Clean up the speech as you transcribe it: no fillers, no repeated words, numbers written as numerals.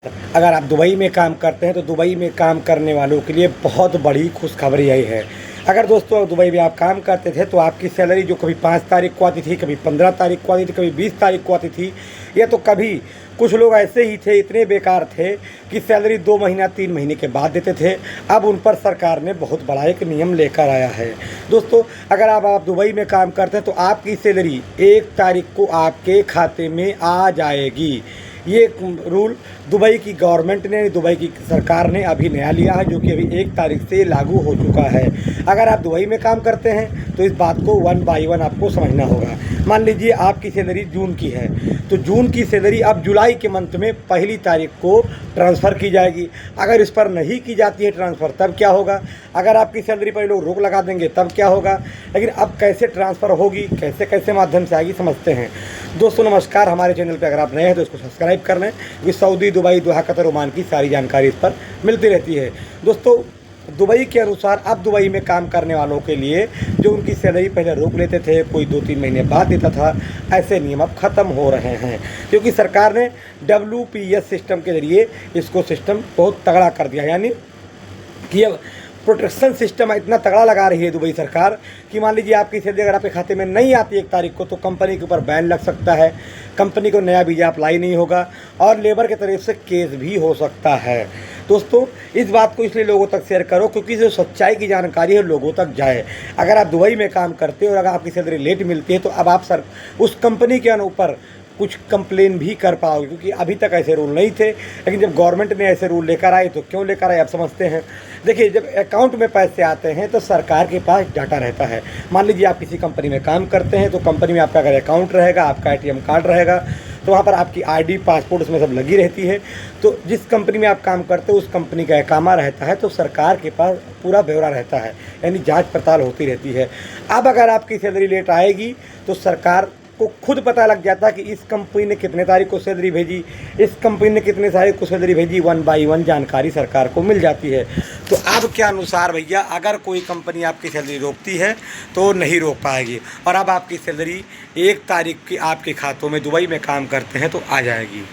अगर आप दुबई में काम करते हैं तो दुबई में काम करने वालों के लिए बहुत बड़ी खुशखबरी यही है। अगर दोस्तों दुबई में आप काम करते थे तो आपकी सैलरी जो कभी 5 तारीख को आती थी, कभी 15 तारीख को आती थी, कभी 20 तारीख को आती थी, या तो कभी कुछ लोग ऐसे ही थे, इतने बेकार थे कि सैलरी 2 महीना 3 महीने के बाद देते थे। अब उन पर सरकार ने बहुत बड़ा एक नियम लेकर आया है। दोस्तों अगर आप दुबई में काम करते हैं तो आपकी सैलरी 1 तारीख को आपके खाते में आ जाएगी। ये रूल दुबई की गवर्नमेंट ने, दुबई की सरकार ने अभी नया लिया है, जो कि अभी 1 तारीख से लागू हो चुका है। अगर आप दुबई में काम करते हैं तो इस बात को 1 बाय 1 आपको समझना होगा। मान लीजिए आपकी सैलरी जून की है, तो जून की सैलरी अब जुलाई के मंथ में 1 तारीख को ट्रांसफ़र की जाएगी। अगर इस पर नहीं की जाती है ट्रांसफ़र तब क्या होगा? अगर आपकी सैलरी पर लोग रोक लगा देंगे तब क्या होगा? लेकिन अब कैसे ट्रांसफ़र होगी, कैसे कैसे माध्यम से आएगी, समझते हैं। दोस्तों नमस्कार, हमारे चैनल पर अगर आप नए हैं तो इसको सब्सक्राइब कर लें, क्योंकि सऊदी, दुबई, दोहा, कतर, ओमान की सारी जानकारी इस पर मिलती रहती है। दोस्तों दुबई के अनुसार अब दुबई में काम करने वालों के लिए जो उनकी सैलरी पहले रोक लेते थे, कोई 2-3 महीने बाद देता था, ऐसे नियम अब ख़त्म हो रहे हैं, क्योंकि सरकार ने WPS सिस्टम के ज़रिए इसको सिस्टम बहुत तगड़ा कर दिया। यानी कि अब प्रोटेक्शन सिस्टम इतना तगड़ा लगा रही है दुबई सरकार कि मान लीजिए आपकी सैलरी अगर आपके खाते में नहीं आती 1 तारीख को तो कंपनी के ऊपर बैन लग सकता है, कंपनी को नया वीज़ा अप्लाई नहीं होगा और लेबर की तरफ से केस भी हो सकता है। दोस्तों इस बात को इसलिए लोगों तक शेयर करो क्योंकि जो सच्चाई की जानकारी है लोगों तक जाए। अगर आप दुबई में काम करते हो और अगर आपकी सैलरी लेट मिलती है तो अब आप उस कंपनी के ऊपर कुछ कंप्लेन भी कर पाओगे, क्योंकि अभी तक ऐसे रूल नहीं थे, लेकिन जब गवर्नमेंट ने ऐसे रूल लेकर आए तो क्यों लेकर आए आप समझते हैं। देखिए जब अकाउंट में पैसे आते हैं तो सरकार के पास डाटा रहता है। मान लीजिए आप किसी कंपनी में काम करते हैं तो कंपनी में आपका अगर अकाउंट रहेगा, आपका ATM कार्ड रहेगा, तो वहाँ पर आपकी ID, पासपोर्ट उसमें सब लगी रहती है। तो जिस कंपनी में आप काम करते हो उस कंपनी का एकामा रहता है, तो सरकार के पास पूरा ब्यौरा रहता है, यानी जांच पड़ताल होती रहती है। अब अगर आपकी सैलरी लेट आएगी तो सरकार को खुद पता लग जाता है कि इस कंपनी ने कितने तारीख को सैलरी भेजी, इस कंपनी ने कितने तारीख को सैलरी भेजी, 1 बाय 1 जानकारी सरकार को मिल जाती है। तो अब के अनुसार भैया अगर कोई कंपनी आपकी सैलरी रोकती है तो नहीं रोक पाएगी, और अब आपकी सैलरी 1 तारीख की आपके खातों में दुबई में काम करते हैं तो आ जाएगी।